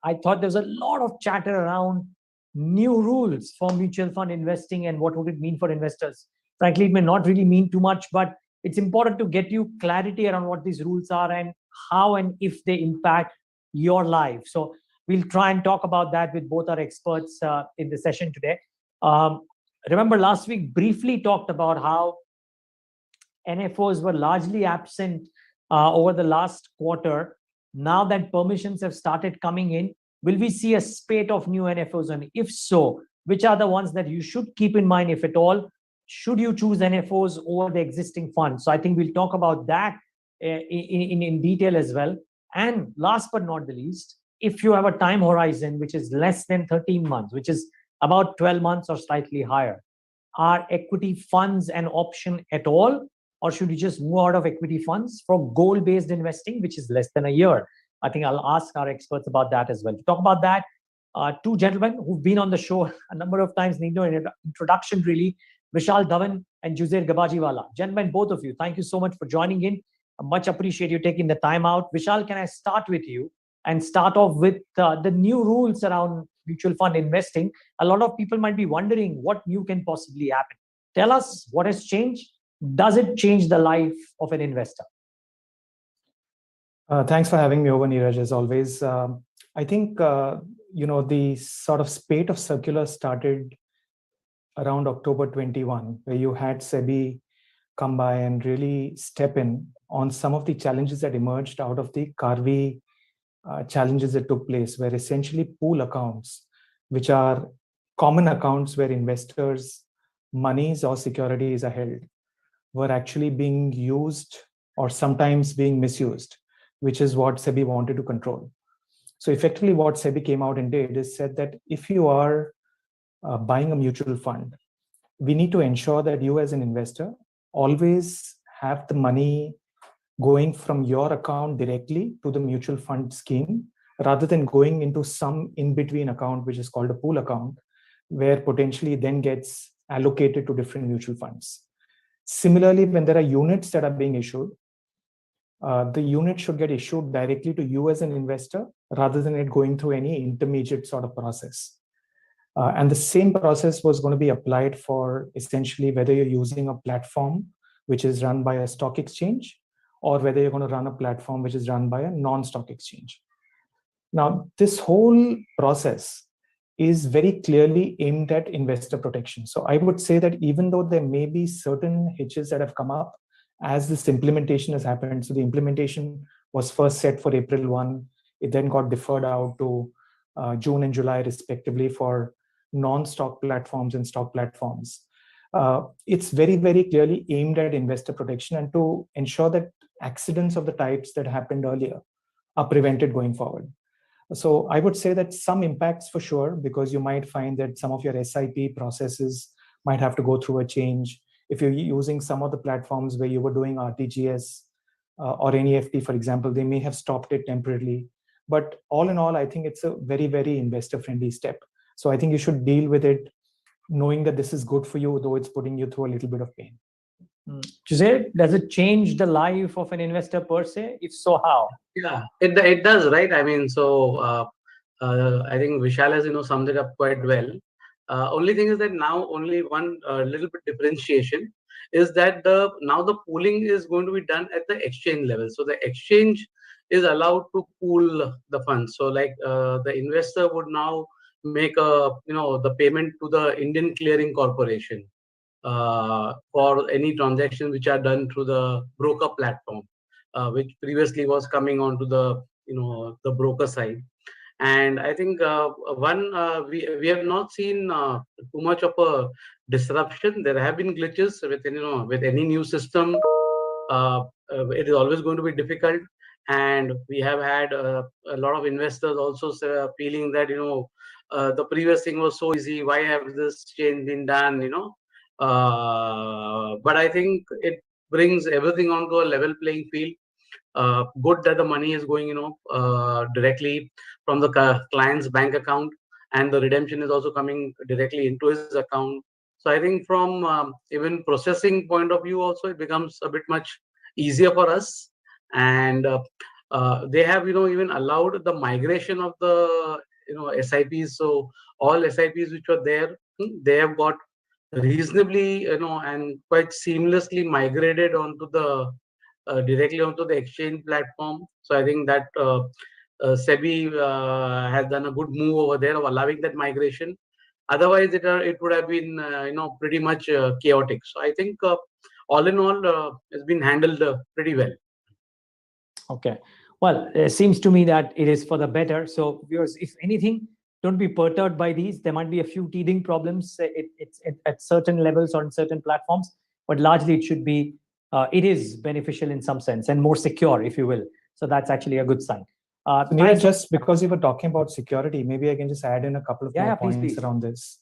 I thought there was a lot of chatter around new rules for mutual fund investing and what would it mean for investors. Frankly, it may not really mean too much, but it's important to get you clarity around what these rules are and how and if they impact your life. So we'll try and talk about that with both our experts in the session today. Um, Remember last week briefly talked about how NFOs were largely absent over the last quarter. Now that permissions have started coming in, will we see a spate of new NFOs? And if so, which are the ones that you should keep in mind, if at all? Should you choose NFOs over the existing funds? So I think we'll talk about that in detail as well. And last but not the least, if you have a time horizon which is less than 13 months, which is about 12 months or slightly higher, are equity funds an option at all? Or should you just move out of equity funds for goal-based investing, which is less than a year? I think I'll ask our experts about that as well. To talk about that, two gentlemen who've been on the show a number of times, need no introduction really, Vishal, Dhawan, and Juzer, Gabajiwala. Gentlemen, both of you, thank you so much for joining in. I much appreciate you taking the time out. Vishal, can I start with you and start off with the new rules around mutual fund investing? A lot of people might be wondering what new can possibly happen. Tell us what has changed. Does it change the life of an investor? Thanks for having me over, Neeraj, as always. I think, the sort of spate of circulars started around October 21, where you had SEBI come by and really step in on some of the challenges that emerged out of the Carvey challenges that took place, where essentially pool accounts, which are common accounts where investors' monies or securities are held, were actually being used or sometimes being misused, which is what SEBI wanted to control. So effectively what SEBI came out and did is said that if you are buying a mutual fund, we need to ensure that you as an investor always have the money going from your account directly to the mutual fund scheme, rather than going into some in-between account, which is called a pool account, where potentially then gets allocated to different mutual funds. Similarly, when there are units that are being issued, the unit should get issued directly to you as an investor, rather than it going through any intermediate sort of process. And the same process was going to be applied for essentially whether you're using a platform which is run by a stock exchange, or whether you're going to run a platform which is run by a non-stock exchange. Now, this whole process is very clearly aimed at investor protection. So I would say that even though there may be certain hitches that have come up as this implementation has happened, so the implementation was first set for April 1, it then got deferred out to June and July respectively for non-stock platforms and stock platforms. It's very, very clearly aimed at investor protection and to ensure that accidents of the types that happened earlier are prevented going forward. So I would say that some impacts for sure, because you might find that some of your SIP processes might have to go through a change. If you're using some of the platforms where you were doing RTGS or NEFT, for example, they may have stopped it temporarily. But all in all, I think it's a very, very investor-friendly step. So I think you should deal with it knowing that this is good for you, though it's putting you through a little bit of pain. Juzer, does it change the life of an investor per se? If so, how? Yeah, it does, right? I mean, so I think Vishal has summed it up quite well. Only thing is that now only one little bit differentiation is that now the pooling is going to be done at the exchange level. So the exchange is allowed to pool the funds. So like the investor would now make the payment to the Indian Clearing Corporation for any transactions which are done through the broker platform, which previously was coming onto the the broker side. And I think we have not seen too much of a disruption. There have been glitches with any new system. It is always going to be difficult, and we have had a lot of investors also feeling that the previous thing was so easy. Why have this change been done? But I think it brings everything onto a level playing field. Good that the money is going directly from the client's bank account, and the redemption is also coming directly into his account. So I think from even processing point of view also, it becomes a bit much easier for us. And they have even allowed the migration of the SIPs. So all SIPs which were there, they have got reasonably and quite seamlessly migrated onto the directly onto the exchange platform. So I think that SEBI has done a good move over there of allowing that migration. Otherwise, it would have been pretty much chaotic. So I think all in all, it's been handled pretty well. Okay. Well, it seems to me that it is for the better. So, viewers, if anything, don't be perturbed by these. There might be a few teething problems it's at certain levels or on certain platforms, but largely it should be, it is beneficial in some sense and more secure, if you will. So that's actually a good sign. Neeraj, just because you were talking about security, maybe I can just add in a couple of more points please. around this.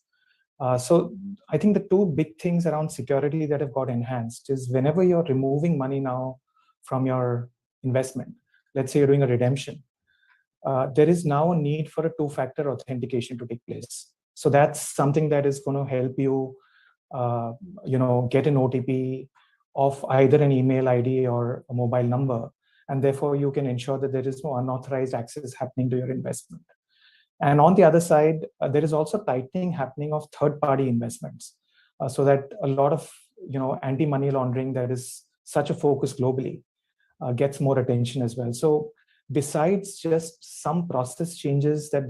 So I think the two big things around security that have got enhanced is whenever you're removing money now from your investment, let's say you're doing a redemption, there is now a need for a two-factor authentication to take place. So that's something that is going to help you, get an OTP of either an email ID or a mobile number, and therefore you can ensure that there is no unauthorized access happening to your investment. And on the other side, there is also tightening happening of third-party investments, so that a lot of anti-money laundering that is such a focus globally gets more attention as well. So besides just some process changes that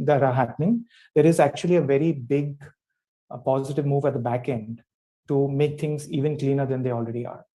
that are happening, there is actually a very big positive move at the back end to make things even cleaner than they already are.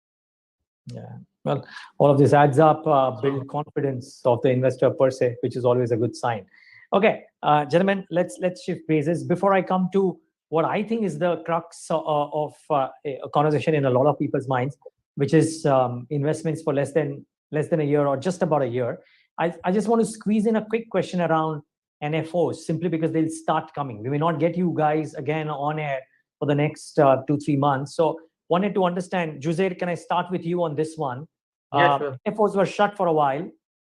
Yeah. Well, all of this adds up, build confidence of the investor per se, which is always a good sign. Okay, gentlemen, let's shift bases. Before I come to what I think is the crux of a conversation in a lot of people's minds, which is investments for less than a year or just about a year, I just want to squeeze in a quick question around NFOs, simply because they'll start coming. We may not get you guys again on air for the next 2-3 months. So wanted to understand, Juzer, can I start with you on this one? Yeah, sure. NFOs were shut for a while.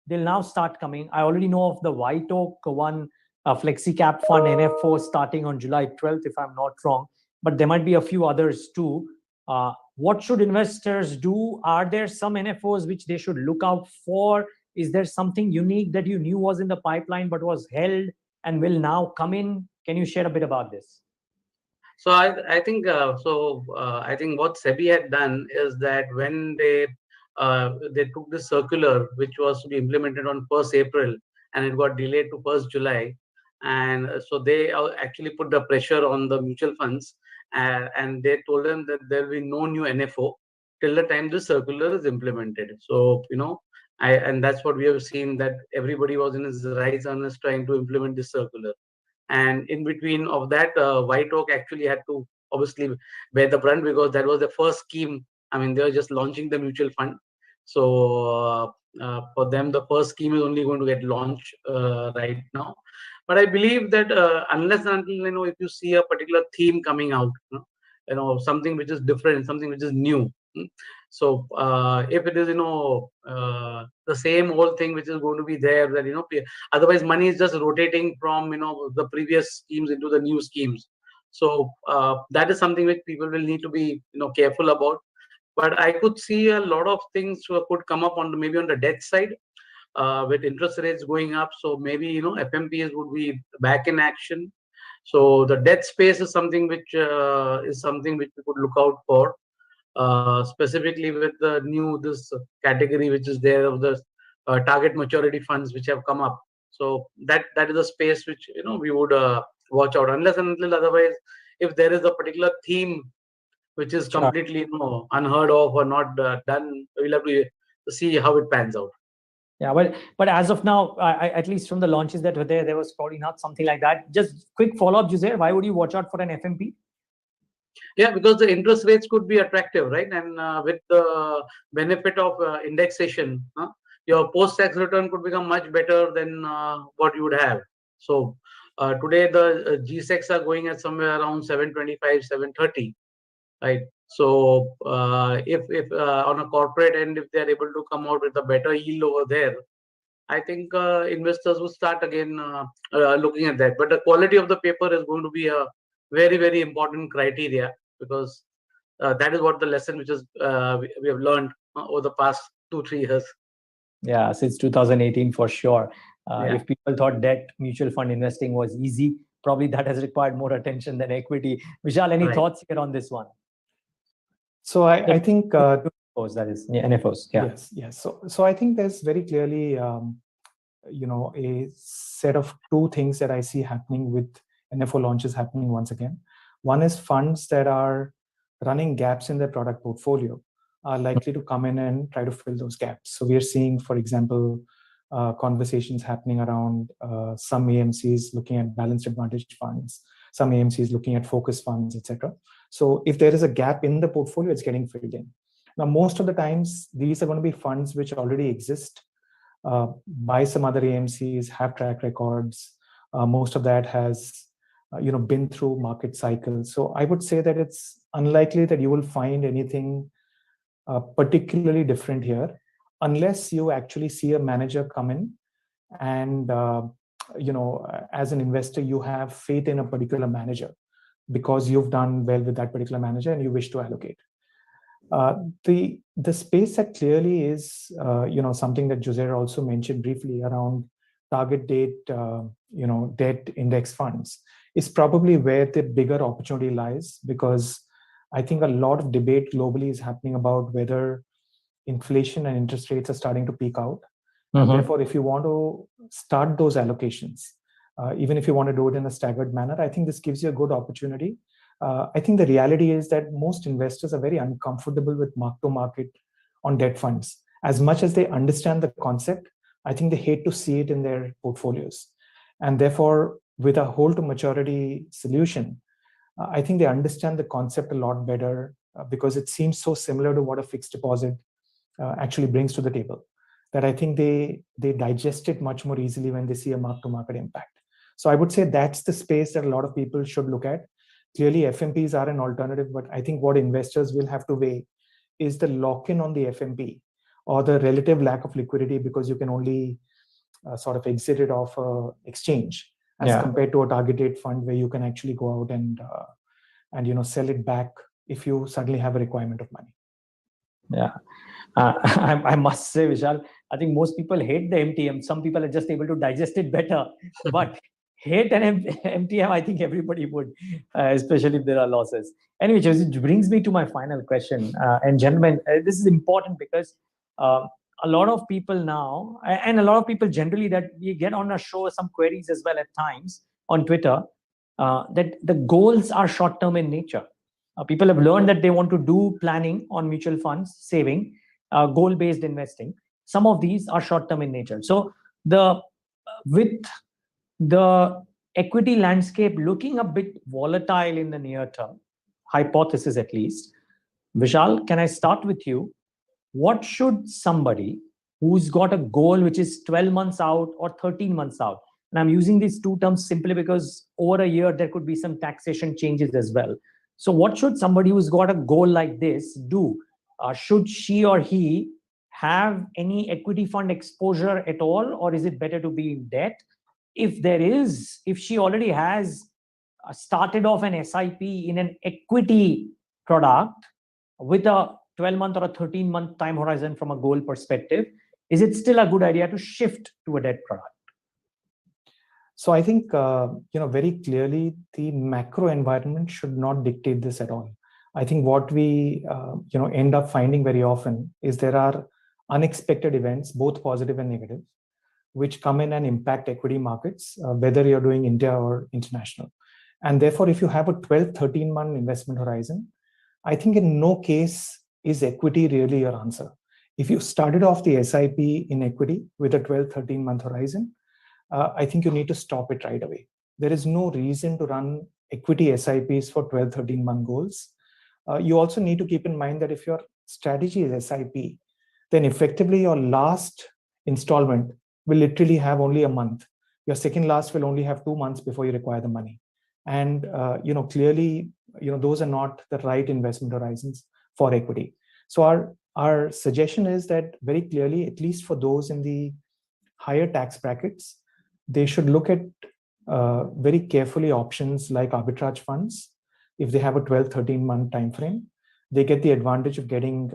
They'll now start coming. I already know of the White Oak one, Flexi Cap Fund NFO starting on July 12th, if I'm not wrong. But there might be a few others too. What should investors do? Are there some NFOs which they should look out for? Is there something unique that you knew was in the pipeline but was held and will now come in? Can you share a bit about this? So I think I think what SEBI had done is that when they took this circular, which was to be implemented on 1st April, and it got delayed to 1st July, and so they actually put the pressure on the mutual funds, and they told them that there will be no new NFO till the time this circular is implemented. So and that's what we have seen, that everybody was in his right earnest trying to implement this circular. And in between of that, White Oak actually had to obviously bear the brunt, because that was the first scheme. I mean, they were just launching the mutual fund. So for them, the first scheme is only going to get launched right now. But I believe that unless and until, if you see a particular theme coming out, something which is different, something which is new. So if it is, the same old thing which is going to be there, that, otherwise money is just rotating from, the previous schemes into the new schemes. So that is something which people will need to be, careful about. But I could see a lot of things could come up on maybe on the debt side, with interest rates going up. So maybe, FMPs would be back in action. So the debt space is something which we could look out for. Specifically with the this category which is there of the target maturity funds which have come up. So that is a space which we would watch out, unless and until otherwise, if there is a particular theme which is completely unheard of or not done, we'll have to see how it pans out. Yeah, but as of now, at least from the launches that were there was probably not something like that. Just quick follow-up, Juzer, why would you watch out for an FMP? Yeah, because the interest rates could be attractive, right? And with the benefit of indexation, your post-tax return could become much better than what you would have. So today the G-Secs are going at somewhere around 725, 730, right? So if on a corporate end, if they are able to come out with a better yield over there, I think investors will start again looking at that. But the quality of the paper is going to be a very, very important criteria, because that is what the lesson which is we have learned over the past 2-3 years. Yeah, since 2018 for sure. Yeah. If people thought debt mutual fund investing was easy, probably that has required more attention than equity. Vishal, any Right. thoughts here on this one? So I think NFOs, that is, yeah, NFOs. Yeah. yes. So I think there's very clearly a set of two things that I see happening with NFO launches happening once again. One is funds that are running gaps in their product portfolio are likely to come in and try to fill those gaps. So we are seeing, for example, conversations happening around some AMCs looking at balanced advantage funds, some AMCs looking at focus funds, etc. So if there is a gap in the portfolio, it's getting filled in. Now, most of the times, these are going to be funds which already exist by some other AMCs, have track records. Most of that has been through market cycles. So I would say that it's unlikely that you will find anything particularly different here, unless you actually see a manager come in and as an investor you have faith in a particular manager because you've done well with that particular manager and you wish to allocate. The space that clearly is something that Juzer also mentioned briefly around target date debt index funds is probably where the bigger opportunity lies, because I think a lot of debate globally is happening about whether inflation and interest rates are starting to peak out. And therefore, if you want to start those allocations, even if you want to do it in a staggered manner, I think this gives you a good opportunity. I think the reality is that most investors are very uncomfortable with mark-to-market on debt funds. As much as they understand the concept, I think they hate to see it in their portfolios. And therefore, with a hold-to-maturity solution, I think they understand the concept a lot better because it seems so similar to what a fixed deposit actually brings to the table, that I think they digest it much more easily when they see a mark-to-market impact. So I would say that's the space that a lot of people should look at. Clearly, FMPs are an alternative, but I think what investors will have to weigh is the lock-in on the FMP or the relative lack of liquidity, because you can only sort of exit it off exchange as compared to a target date fund where you can actually go out and sell it back if you suddenly have a requirement of money. Yeah. I must say, Vishal, I think most people hate the MTM. Some people are just able to digest it better. But hate an MTM, I think everybody would, especially if there are losses. Anyway, it brings me to my final question. And gentlemen, this is important because a lot of people now, and a lot of people generally that we get on a show, some queries as well at times on Twitter, that the goals are short-term in nature. People have learned that they want to do planning on mutual funds, saving, goal-based investing. Some of these are short-term in nature. So with the equity landscape looking a bit volatile in the near term, hypothesis at least, Vishal, can I start with you? What should somebody who's got a goal which is 12 months out or 13 months out, and I'm using these two terms simply because over a year there could be some taxation changes as well. So what should somebody who's got a goal like this do? Should she or he have any equity fund exposure at all, or is it better to be in debt? If she already has started off an SIP in an equity product with a 12-month or a 13-month time horizon from a goal perspective, is it still a good idea to shift to a debt product? So I think, very clearly, the macro environment should not dictate this at all. I think what we, end up finding very often is there are unexpected events, both positive and negative, which come in and impact equity markets, whether you're doing India or international. And therefore, if you have a 12, 13-month investment horizon, I think in no case is equity really your answer. If you started off the SIP in equity with a 12, 13-month horizon, I think you need to stop it right away. There is no reason to run equity SIPs for 12, 13-month goals. You also need to keep in mind that if your strategy is SIP, then effectively your last installment will literally have only a month. Your second last will only have 2 months before you require the money. And clearly, those are not the right investment horizons for equity. So our suggestion is that very clearly, at least for those in the higher tax brackets, they should look at very carefully options like arbitrage funds. If they have a 12, 13-month time frame, they get the advantage of getting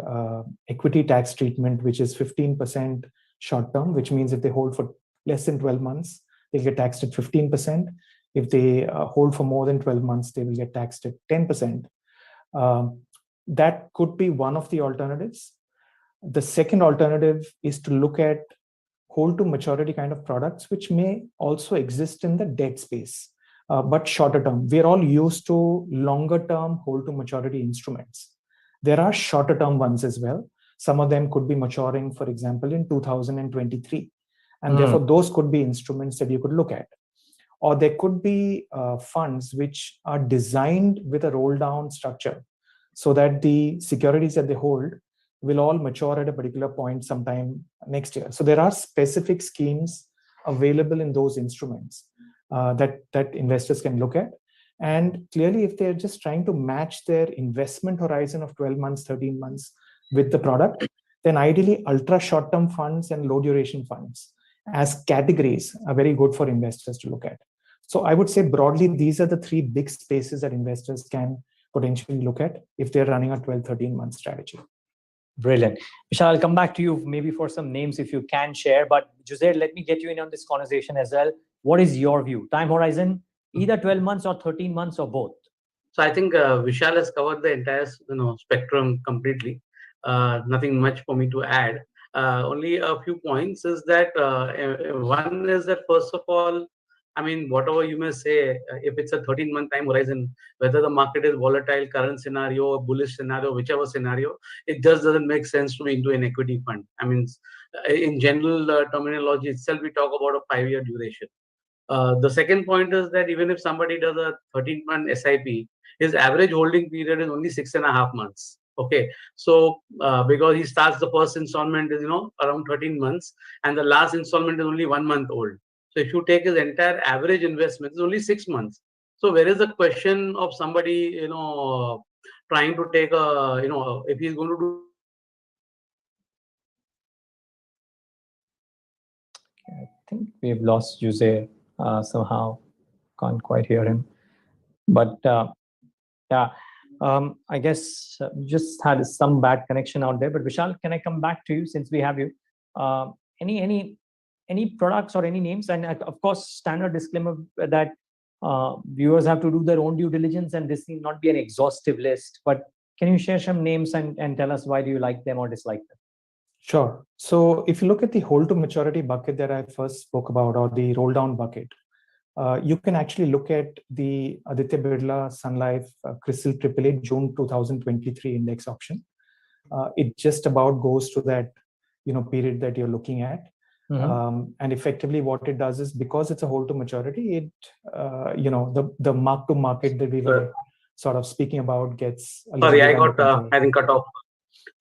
equity tax treatment, which is 15% short term, which means if they hold for less than 12 months, they'll get taxed at 15%. If they hold for more than 12 months, they will get taxed at 10%. That could be one of the alternatives. The second alternative is to look at hold to maturity kind of products, which may also exist in the debt space, but shorter term. We're all used to longer term hold to maturity instruments. There are shorter term ones as well. Some of them could be maturing, for example, in 2023. And therefore, those could be instruments that you could look at. Or there could be funds which are designed with a roll down structure so that the securities that they hold will all mature at a particular point sometime next year. So there are specific schemes available in those instruments that investors can look at. And clearly, if they're just trying to match their investment horizon of 12 months, 13 months with the product, then ideally ultra short-term funds and low duration funds as categories are very good for investors to look at. So I would say broadly, these are the three big spaces that investors can potentially look at if they're running a 12, 13-month strategy. Brilliant. Vishal, I'll come back to you maybe for some names if you can share. But Juzer, let me get you in on this conversation as well. What is your view? Time horizon, either 12 months or 13 months or both? So I think Vishal has covered the entire spectrum completely. Nothing much for me to add. Only a few points is that one is that first of all, I mean, whatever you may say, if it's a 13-month time horizon, whether the market is volatile, current scenario, or bullish scenario, whichever scenario, it just doesn't make sense to be into an equity fund. I mean, in general terminology itself, we talk about a 5-year duration. The second point is that even if somebody does a 13-month SIP, his average holding period is only 6.5 months. Okay, so because he starts the first installment is around 13 months, and the last installment is only 1 month old. So if you take his entire average investment, it's only 6 months. So where is the question of somebody trying to take a if he's going to do? I think we've lost Juzer somehow. Can't quite hear him. But yeah. I guess just had some bad connection out there. But Vishal, can I come back to you since we have you? Any products or any names? And of course, standard disclaimer that viewers have to do their own due diligence, and this need not be an exhaustive list. But can you share some names and tell us why do you like them or dislike them? Sure. So if you look at the hold to maturity bucket that I first spoke about, or the roll down bucket, you can actually look at the Aditya Birla Sun Life Crystal AAA June 2023 index option. It just about goes to that period that you're looking at. Mm-hmm. And effectively what it does is, because it's a hold to maturity, it the mark to market that we were sort of speaking about gets sorry, I think cut off.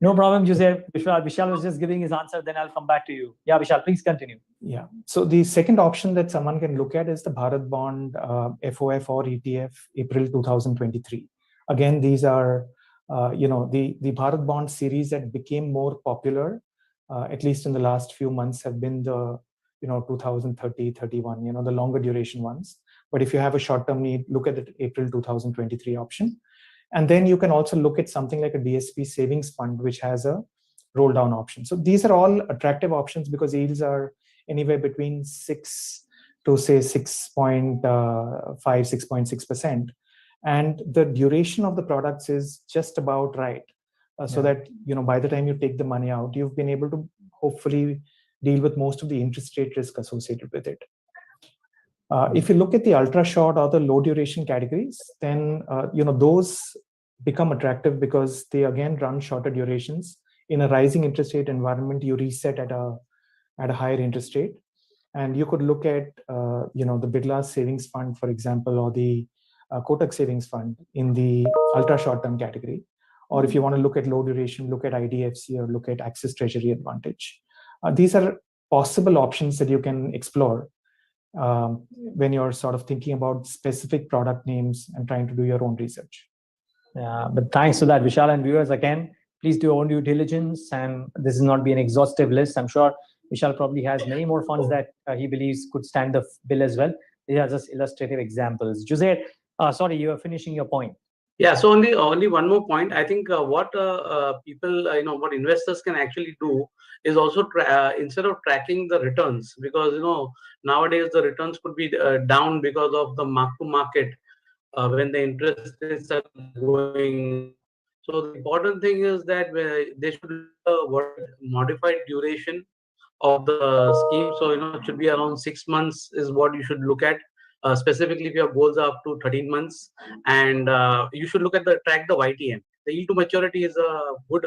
No problem, Juzer. Vishal was just giving his answer, then I'll come back to you. Yeah, Vishal, please continue. Yeah. So the second option that someone can look at is the Bharat Bond FOF or ETF April 2023. Again, these are the Bharat Bond series that became more popular, at least in the last few months, have been the 2030, 31, the longer duration ones. But if you have a short-term need, look at the April 2023 option. And then you can also look at something like a DSP savings fund, which has a roll down option. So these are all attractive options because yields are anywhere between 6 to say 6.5, 6.6%. And the duration of the products is just about right. So that, by the time you take the money out, you've been able to hopefully deal with most of the interest rate risk associated with it. If you look at the ultra short or the low duration categories, then those become attractive because they again run shorter durations. In a rising interest rate environment, you reset at a higher interest rate, and you could look at the Birla Savings Fund, for example, or the Kotak Savings Fund in the ultra short term category. Or if you want to look at low duration, look at IDFC or look at Axis Treasury Advantage. These are possible options that you can explore when you're sort of thinking about specific product names and trying to do your own research. Yeah, but thanks to that, Vishal, and viewers, again, please do your own due diligence. And this is not be an exhaustive list. I'm sure Vishal probably has many more funds that he believes could stand the bill as well. These are just illustrative examples. Juzer, sorry, you are finishing your point. Yeah, so only one more point. I think what people, what investors can actually do is also instead of tracking the returns, because nowadays the returns could be down because of the mark to market when the interest rates are going. So the important thing is that they should look at what is modified duration of the scheme. So it should be around 6 months is what you should look at. Specifically, if your goals are up to 13 months, and you should look at the track the YTM. The yield to maturity is a good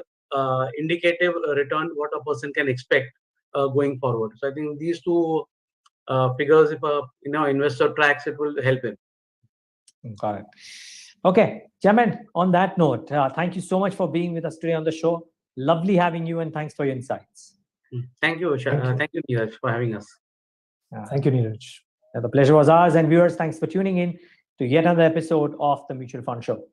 indicative return what a person can expect going forward. So I think these two figures, if a investor tracks, it will help him. Got it. Okay, Chairman, on that note, thank you so much for being with us today on the show. Lovely having you, and thanks for your insights. Thank you, Vishal. Thank you, Neeraj, for having us. Thank you, Neeraj. The pleasure was ours. And viewers, thanks for tuning in to yet another episode of the Mutual Fund Show.